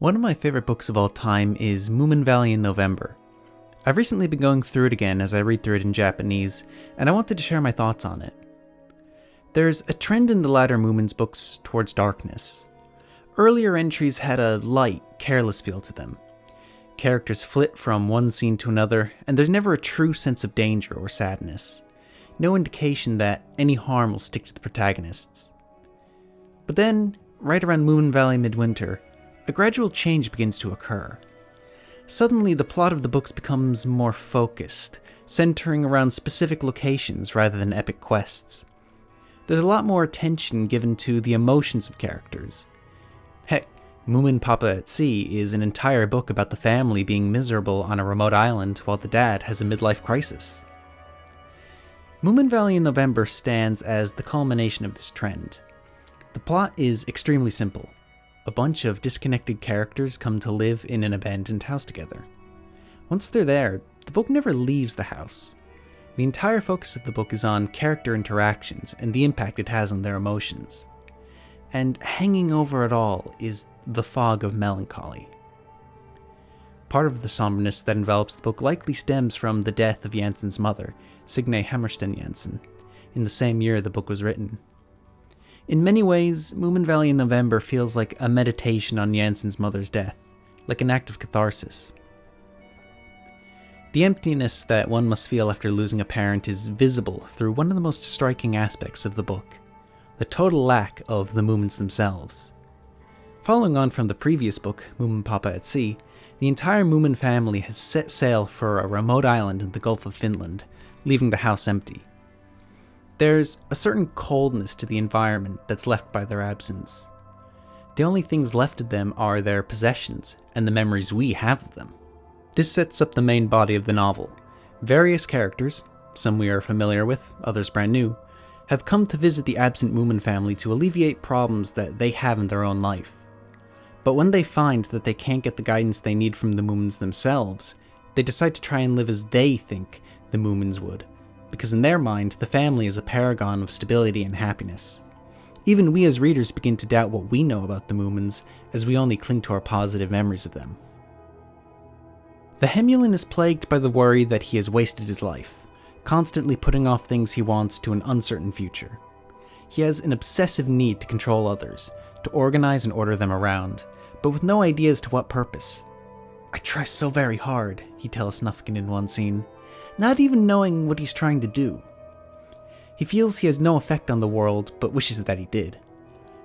One of my favorite books of all time is Moominvalley in November. I've recently been going through it again as I read through it in Japanese, and I wanted to share my thoughts on it. There's a trend in the latter Moomins books towards darkness. Earlier entries had a light, careless feel to them. Characters flit from one scene to another, and there's never a true sense of danger or sadness. No indication that any harm will stick to the protagonists. But then, right around Moominvalley Midwinter, a gradual change begins to occur. Suddenly, the plot of the books becomes more focused, centering around specific locations rather than epic quests. There's a lot more attention given to the emotions of characters. Heck, Moomin Papa at Sea is an entire book about the family being miserable on a remote island while the dad has a midlife crisis. Moominvalley in November stands as the culmination of this trend. The plot is extremely simple. A bunch of disconnected characters come to live in an abandoned house together. Once they're there, the book never leaves the house. The entire focus of the book is on character interactions and the impact it has on their emotions. And hanging over it all is the fog of melancholy. Part of the somberness that envelops the book likely stems from the death of Jensen's mother, Signe Hammersten Jensen, in the same year the book was written. In many ways, Moominvalley in November feels like a meditation on Jensen's mother's death, like an act of catharsis. The emptiness that one must feel after losing a parent is visible through one of the most striking aspects of the book, the total lack of the Moomins themselves. Following on from the previous book, Moomin Papa at Sea, the entire Moomin family has set sail for a remote island in the Gulf of Finland, leaving the house empty. There's a certain coldness to the environment that's left by their absence. The only things left of them are their possessions and the memories we have of them. This sets up the main body of the novel. Various characters, some we are familiar with, others brand new, have come to visit the absent Moomin family to alleviate problems that they have in their own life. But when they find that they can't get the guidance they need from the Moomins themselves, they decide to try and live as they think the Moomins would, because in their mind, the family is a paragon of stability and happiness. Even we as readers begin to doubt what we know about the Moomins, as we only cling to our positive memories of them. The Hemlin is plagued by the worry that he has wasted his life, constantly putting off things he wants to an uncertain future. He has an obsessive need to control others, to organize and order them around, but with no idea as to what purpose. "I try so very hard," he tells Snufkin in one scene, not even knowing what he's trying to do. He feels he has no effect on the world, but wishes that he did.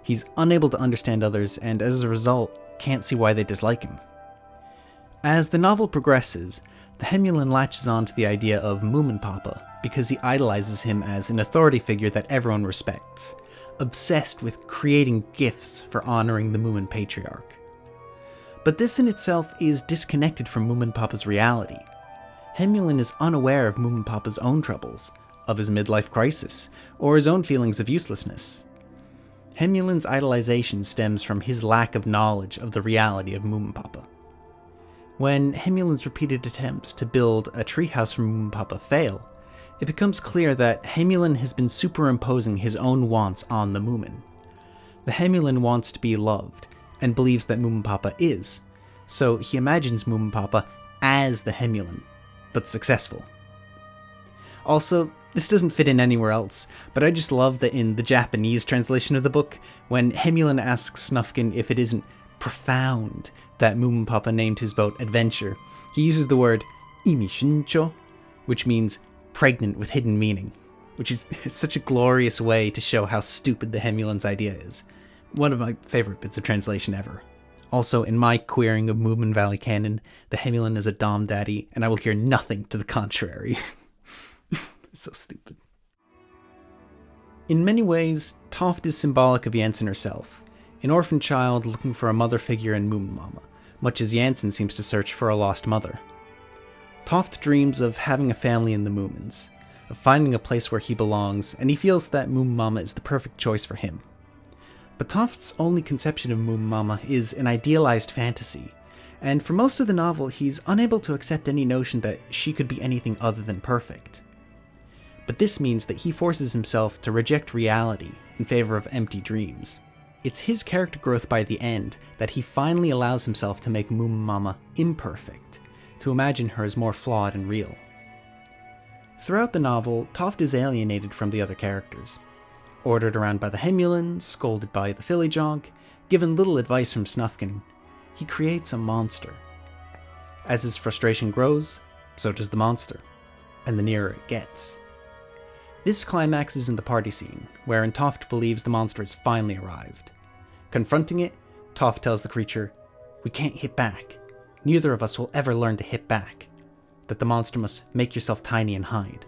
He's unable to understand others, and as a result, can't see why they dislike him. As the novel progresses, the Hemlin latches on to the idea of Moomin Papa because he idolizes him as an authority figure that everyone respects, obsessed with creating gifts for honoring the Moomin patriarch. But this in itself is disconnected from Moomin Papa's reality. Hemlin is unaware of Moomin Papa's own troubles, of his midlife crisis, or his own feelings of uselessness. Hemlin's idolization stems from his lack of knowledge of the reality of Moomin Papa. When Hemlin's repeated attempts to build a treehouse for Moomin Papa fail, it becomes clear that Hemlin has been superimposing his own wants on the Moomin. The Hemlin wants to be loved, and believes that Moomin Papa is, so he imagines Moomin Papa as the Hemlin, but successful. Also, this doesn't fit in anywhere else, but I just love that in the Japanese translation of the book, when Hemlin asks Snufkin if it isn't profound that Moomin Papa named his boat Adventure, he uses the word imishincho, which means pregnant with hidden meaning, which is such a glorious way to show how stupid the Hemlin's idea is. One of my favorite bits of translation ever. Also, in my queering of Moominvalley canon, the Hemlin is a dom daddy, and I will hear nothing to the contrary. It's so stupid. In many ways, Toft is symbolic of Jensen herself, an orphan child looking for a mother figure in Moomin Mama, much as Jensen seems to search for a lost mother. Toft dreams of having a family in the Moomins, of finding a place where he belongs, and he feels that Moomin Mama is the perfect choice for him. But Toft's only conception of Moomin Mama is an idealized fantasy, and for most of the novel he's unable to accept any notion that she could be anything other than perfect. But this means that he forces himself to reject reality in favor of empty dreams. It's his character growth by the end that he finally allows himself to make Moomin Mama imperfect, to imagine her as more flawed and real. Throughout the novel, Toft is alienated from the other characters. Ordered around by the Hemlin, scolded by the Fillyjonk, given little advice from Snufkin, he creates a monster. As his frustration grows, so does the monster, and the nearer it gets. This climaxes in the party scene, wherein Toft believes the monster has finally arrived. Confronting it, Toft tells the creature, "We can't hit back. Neither of us will ever learn to hit back. That the monster must make yourself tiny and hide."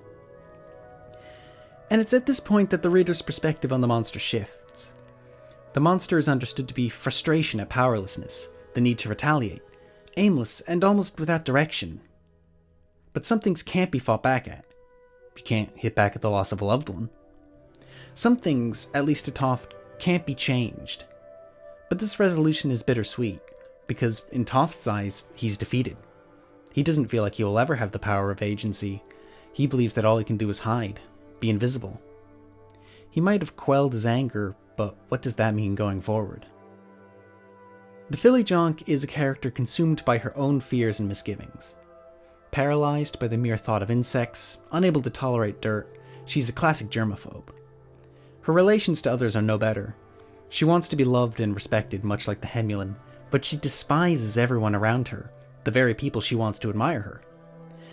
And it's at this point that the reader's perspective on the monster shifts. The monster is understood to be frustration at powerlessness, the need to retaliate, aimless and almost without direction. But some things can't be fought back at. You can't hit back at the loss of a loved one. Some things, at least to Toft, can't be changed. But this resolution is bittersweet, because in Toft's eyes, he's defeated. He doesn't feel like he will ever have the power of agency. He believes that all he can do is hide, be invisible. He might have quelled his anger, but what does that mean going forward? The Fillyjonk is a character consumed by her own fears and misgivings. Paralyzed by the mere thought of insects, unable to tolerate dirt, she's a classic germaphobe. Her relations to others are no better. She wants to be loved and respected, much like the Hemlin, but she despises everyone around her, the very people she wants to admire her.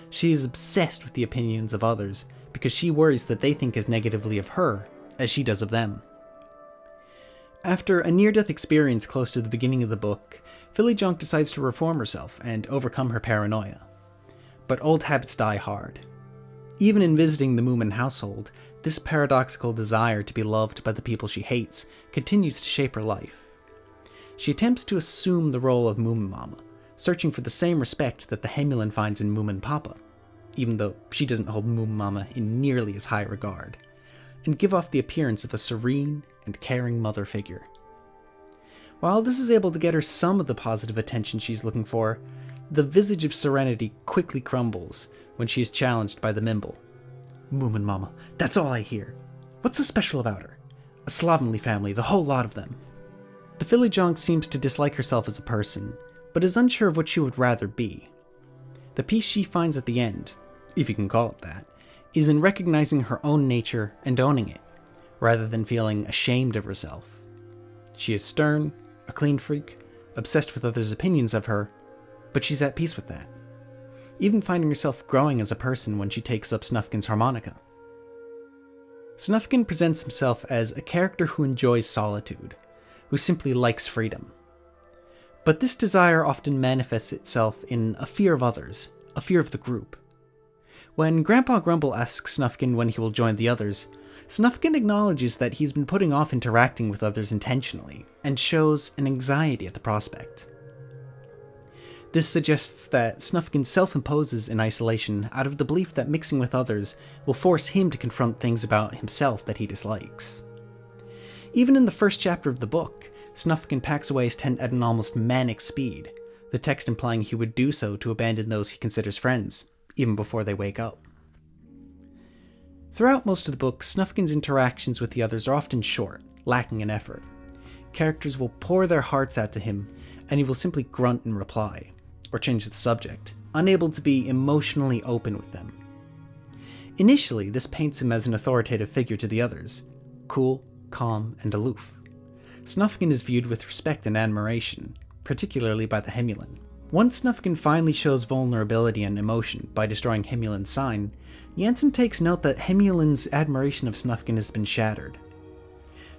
She is obsessed with the opinions of others, because she worries that they think as negatively of her as she does of them. After a near-death experience close to the beginning of the book, Fillyjonk decides to reform herself and overcome her paranoia. But old habits die hard. Even in visiting the Moomin household, this paradoxical desire to be loved by the people she hates continues to shape her life. She attempts to assume the role of Moomin Mama, searching for the same respect that the Hemlin finds in Moomin Papa, even though she doesn't hold Moomin Mama in nearly as high regard, and give off the appearance of a serene and caring mother figure. While this is able to get her some of the positive attention she's looking for, the visage of serenity quickly crumbles when she is challenged by the Mimble. "Moomin Mama, that's all I hear. What's so special about her? A slovenly family, the whole lot of them." The Fillyjonk seems to dislike herself as a person, but is unsure of what she would rather be. The peace she finds at the end, if you can call it that, is in recognizing her own nature and owning it, rather than feeling ashamed of herself. She is stern, a clean freak, obsessed with others' opinions of her, but she's at peace with that, even finding herself growing as a person when she takes up Snufkin's harmonica. Snufkin presents himself as a character who enjoys solitude, who simply likes freedom. But this desire often manifests itself in a fear of others, a fear of the group. When Grandpa Grumble asks Snufkin when he will join the others, Snufkin acknowledges that he's been putting off interacting with others intentionally, and shows an anxiety at the prospect. This suggests that Snufkin self-imposes an isolation out of the belief that mixing with others will force him to confront things about himself that he dislikes. Even in the first chapter of the book, Snufkin packs away his tent at an almost manic speed, the text implying he would do so to abandon those he considers friends, even before they wake up. Throughout most of the book, Snufkin's interactions with the others are often short, lacking in effort. Characters will pour their hearts out to him, and he will simply grunt in reply, or change the subject, unable to be emotionally open with them. Initially, this paints him as an authoritative figure to the others, cool, calm, and aloof. Snufkin is viewed with respect and admiration, particularly by the Hemlin. Once Snufkin finally shows vulnerability and emotion by destroying Hemlin's sign, Jansen takes note that Hemlin's admiration of Snufkin has been shattered.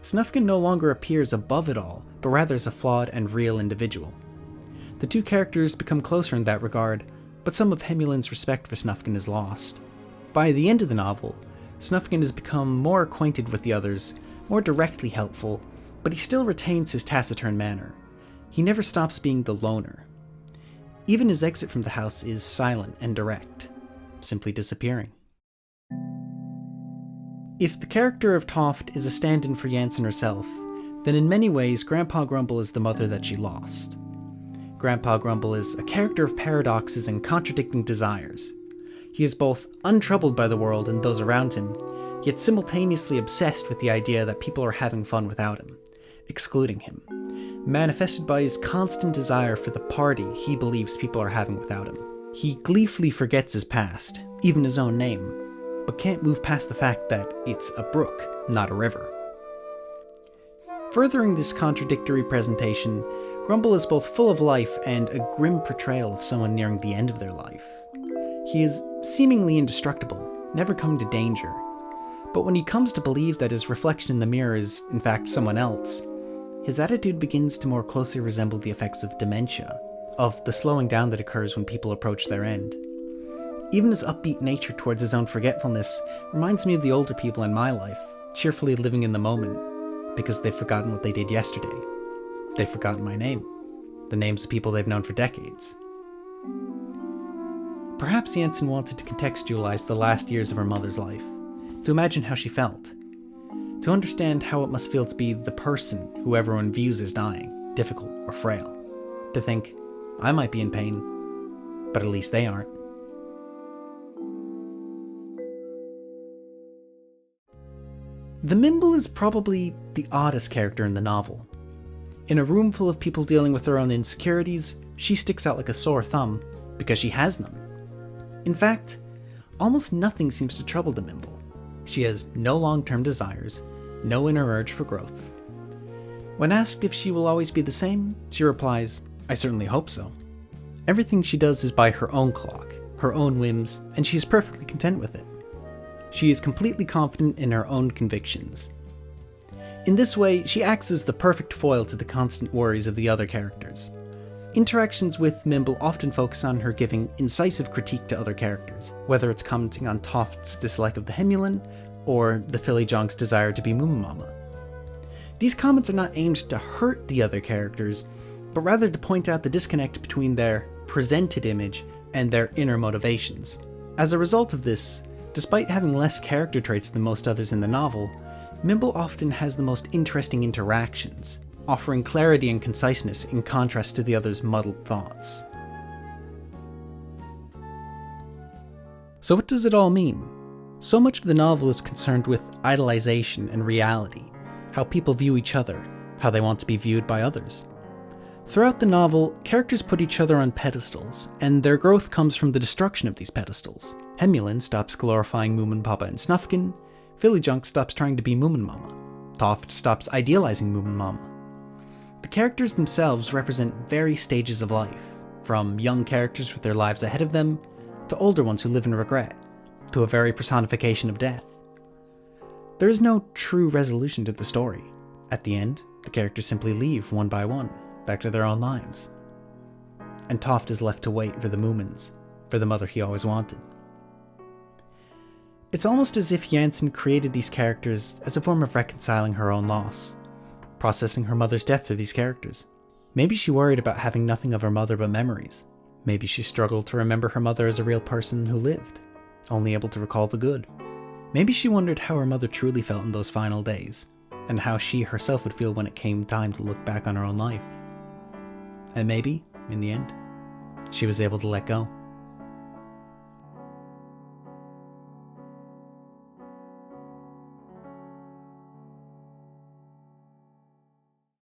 Snufkin no longer appears above it all, but rather as a flawed and real individual. The two characters become closer in that regard, but some of Hemlin's respect for Snufkin is lost. By the end of the novel, Snufkin has become more acquainted with the others, more directly helpful, but he still retains his taciturn manner. He never stops being the loner. Even his exit from the house is silent and direct, simply disappearing. If the character of Toft is a stand-in for Jansen herself, then in many ways Grandpa Grumble is the mother that she lost. Grandpa Grumble is a character of paradoxes and contradicting desires. He is both untroubled by the world and those around him, yet simultaneously obsessed with the idea that people are having fun without him, excluding him, manifested by his constant desire for the party he believes people are having without him. He gleefully forgets his past, even his own name, but can't move past the fact that it's a brook, not a river. Furthering this contradictory presentation, Grumble is both full of life and a grim portrayal of someone nearing the end of their life. He is seemingly indestructible, never coming to danger, but when he comes to believe that his reflection in the mirror is in fact someone else, his attitude begins to more closely resemble the effects of dementia, of the slowing down that occurs when people approach their end. Even his upbeat nature towards his own forgetfulness reminds me of the older people in my life, cheerfully living in the moment, because they've forgotten what they did yesterday. They've forgotten my name, the names of people they've known for decades. Perhaps Jensen wanted to contextualize the last years of her mother's life, to imagine how she felt, to understand how it must feel to be the person who everyone views as dying, difficult, or frail, to think, I might be in pain, but at least they aren't. The Mimble is probably the oddest character in the novel. In a room full of people dealing with their own insecurities, she sticks out like a sore thumb because she has none. In fact, almost nothing seems to trouble the Mimble. She has no long-term desires, no inner urge for growth. When asked if she will always be the same, she replies, I certainly hope so. Everything she does is by her own clock, her own whims, and she is perfectly content with it. She is completely confident in her own convictions. In this way, she acts as the perfect foil to the constant worries of the other characters. Interactions with Mimble often focus on her giving incisive critique to other characters, whether it's commenting on Toft's dislike of the Hemlin, or the Filly Jonk's desire to be Moomama. These comments are not aimed to hurt the other characters, but rather to point out the disconnect between their presented image and their inner motivations. As a result of this, despite having less character traits than most others in the novel, Mimble often has the most interesting interactions, offering clarity and conciseness in contrast to the others' muddled thoughts. So what does it all mean? So much of the novel is concerned with idolization and reality, how people view each other, how they want to be viewed by others. Throughout the novel, characters put each other on pedestals, and their growth comes from the destruction of these pedestals. Hemlin stops glorifying Moomin Papa and Snufkin, Filly Jonk stops trying to be Moomin Mama, Toft stops idealizing Moomin Mama. The characters themselves represent various stages of life, from young characters with their lives ahead of them, to older ones who live in regret, to a very personification of death. There is no true resolution to the story. At the end, the characters simply leave one by one, back to their own lives. And Toft is left to wait for the moomins, for the mother he always wanted. It's almost as if Jensen created these characters as a form of reconciling her own loss, processing her mother's death through these characters. Maybe she worried about having nothing of her mother but memories. Maybe she struggled to remember her mother as a real person who lived, only able to recall the good. Maybe she wondered how her mother truly felt in those final days, and how she herself would feel when it came time to look back on her own life. And maybe, in the end, she was able to let go.